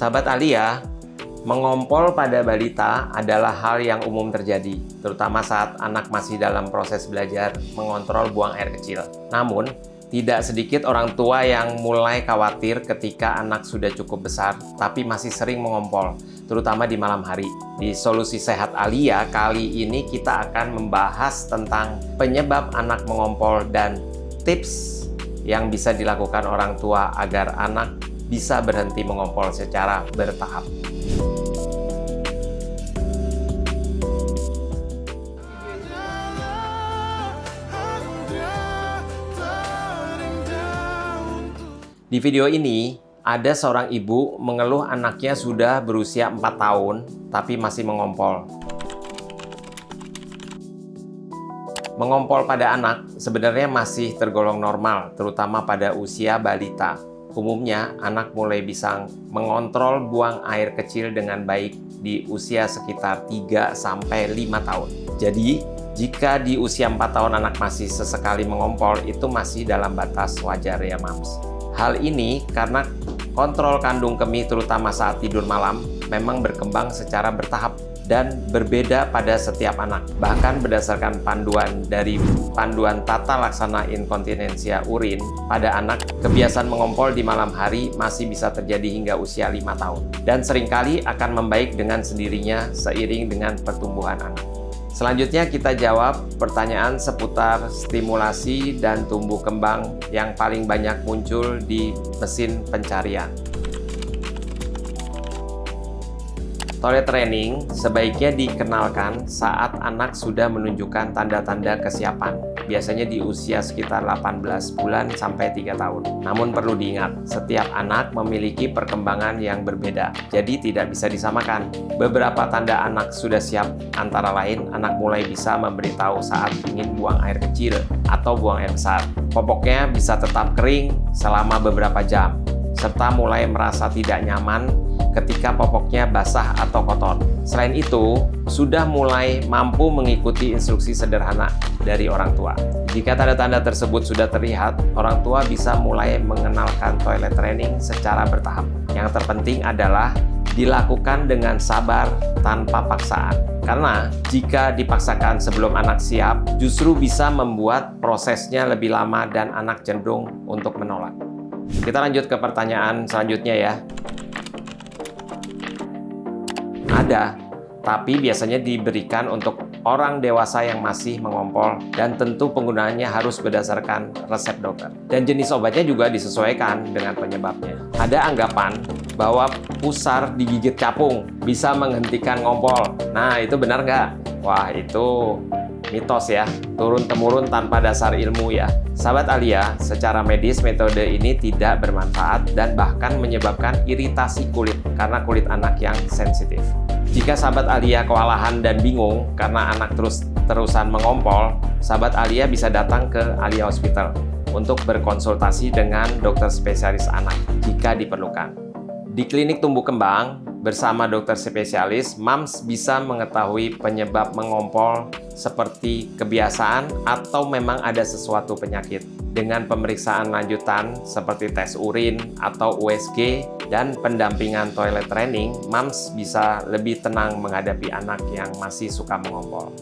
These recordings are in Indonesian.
Sahabat Alia, mengompol pada balita adalah hal yang umum terjadi, terutama saat anak masih dalam proses belajar mengontrol buang air kecil. Namun, tidak sedikit orang tua yang mulai khawatir ketika anak sudah cukup besar, tapi masih sering mengompol, terutama di malam hari. Di Solusi Sehat Alia, kali ini kita akan membahas tentang penyebab anak mengompol dan tips yang bisa dilakukan orang tua agar anak bisa berhenti mengompol secara bertahap. Di video ini, ada seorang ibu mengeluh anaknya sudah berusia 4 tahun, tapi masih mengompol. Mengompol pada anak sebenarnya masih tergolong normal, terutama pada usia balita. Umumnya, anak mulai bisa mengontrol buang air kecil dengan baik di usia sekitar 3-5 tahun. Jadi, jika di usia 4 tahun anak masih sesekali mengompol, itu masih dalam batas wajar ya, Mams. Hal ini karena kontrol kandung kemih terutama saat tidur malam memang berkembang secara bertahap dan berbeda pada setiap anak. Bahkan berdasarkan panduan dari Panduan Tata Laksana Inkontinensia Urin pada anak, kebiasaan mengompol di malam hari masih bisa terjadi hingga usia 5 tahun dan seringkali akan membaik dengan sendirinya seiring dengan pertumbuhan anak. Selanjutnya kita jawab pertanyaan seputar stimulasi dan tumbuh kembang yang paling banyak muncul di mesin pencarian. Toilet training sebaiknya dikenalkan saat anak sudah menunjukkan tanda-tanda kesiapan, biasanya di usia sekitar 18 bulan sampai 3 tahun. Namun perlu diingat, setiap anak memiliki perkembangan yang berbeda, jadi tidak bisa disamakan. Beberapa tanda anak sudah siap antara lain anak mulai bisa memberitahu saat ingin buang air kecil atau buang air besar. Popoknya bisa tetap kering selama beberapa jam, serta mulai merasa tidak nyaman ketika popoknya basah atau kotor. Selain itu, sudah mulai mampu mengikuti instruksi sederhana dari orang tua. Jika tanda-tanda tersebut sudah terlihat, orang tua bisa mulai mengenalkan toilet training secara bertahap. Yang terpenting adalah dilakukan dengan sabar tanpa paksaan. Karena jika dipaksakan sebelum anak siap, justru bisa membuat prosesnya lebih lama dan anak cenderung untuk menolak. Kita lanjut ke pertanyaan selanjutnya ya. Ada, tapi biasanya diberikan untuk orang dewasa yang masih mengompol dan tentu penggunaannya harus berdasarkan resep dokter. Dan jenis obatnya juga disesuaikan dengan penyebabnya. Ada anggapan bahwa pusar digigit capung bisa menghentikan ngompol. Nah, itu benar nggak? Wah, itu mitos ya, turun-temurun tanpa dasar ilmu ya. Sahabat Alia, secara medis metode ini tidak bermanfaat dan bahkan menyebabkan iritasi kulit karena kulit anak yang sensitif. Jika sahabat Alia kewalahan dan bingung karena anak terus-terusan mengompol, sahabat Alia bisa datang ke Alia Hospital untuk berkonsultasi dengan dokter spesialis anak jika diperlukan. Di klinik tumbuh kembang, bersama dokter spesialis, Mams bisa mengetahui penyebab mengompol seperti kebiasaan atau memang ada sesuatu penyakit. Dengan pemeriksaan lanjutan seperti tes urin atau USG dan pendampingan toilet training, Mams bisa lebih tenang menghadapi anak yang masih suka mengompol.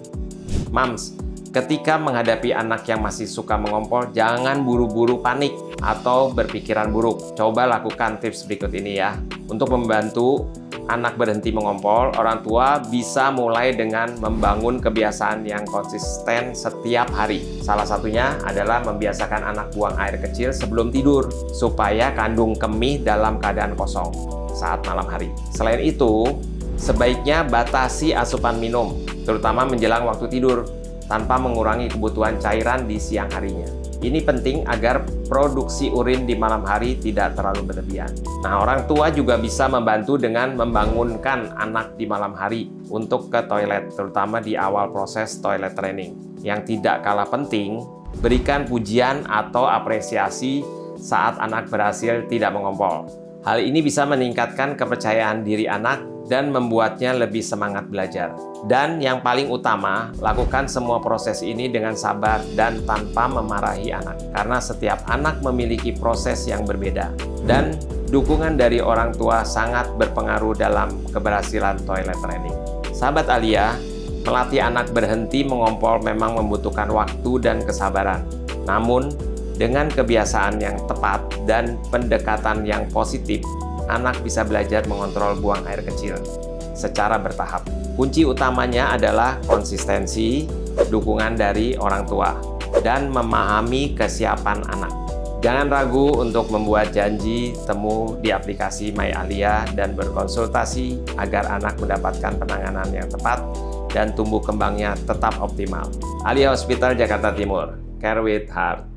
Mams, ketika menghadapi anak yang masih suka mengompol, jangan buru-buru panik atau berpikiran buruk. Coba lakukan tips berikut ini ya. Untuk membantu anak berhenti mengompol, orang tua bisa mulai dengan membangun kebiasaan yang konsisten setiap hari. Salah satunya adalah membiasakan anak buang air kecil sebelum tidur, supaya kandung kemih dalam keadaan kosong saat malam hari. Selain itu, sebaiknya batasi asupan minum, terutama menjelang waktu tidur, tanpa mengurangi kebutuhan cairan di siang harinya. Ini penting agar produksi urin di malam hari tidak terlalu berlebihan. Nah, orang tua juga bisa membantu dengan membangunkan anak di malam hari untuk ke toilet, terutama di awal proses toilet training. Yang tidak kalah penting, berikan pujian atau apresiasi saat anak berhasil tidak mengompol. Hal ini bisa meningkatkan kepercayaan diri anak dan membuatnya lebih semangat belajar. Dan yang paling utama, lakukan semua proses ini dengan sabar dan tanpa memarahi anak. Karena setiap anak memiliki proses yang berbeda. Dan dukungan dari orang tua sangat berpengaruh dalam keberhasilan toilet training. Sahabat Alia, melatih anak berhenti mengompol memang membutuhkan waktu dan kesabaran. Namun, dengan kebiasaan yang tepat dan pendekatan yang positif, anak bisa belajar mengontrol buang air kecil secara bertahap. Kunci utamanya adalah konsistensi, dukungan dari orang tua, dan memahami kesiapan anak. Jangan ragu untuk membuat janji temu di aplikasi My Alia dan berkonsultasi agar anak mendapatkan penanganan yang tepat dan tumbuh kembangnya tetap optimal. Alia Hospital Jakarta Timur, Care with Heart.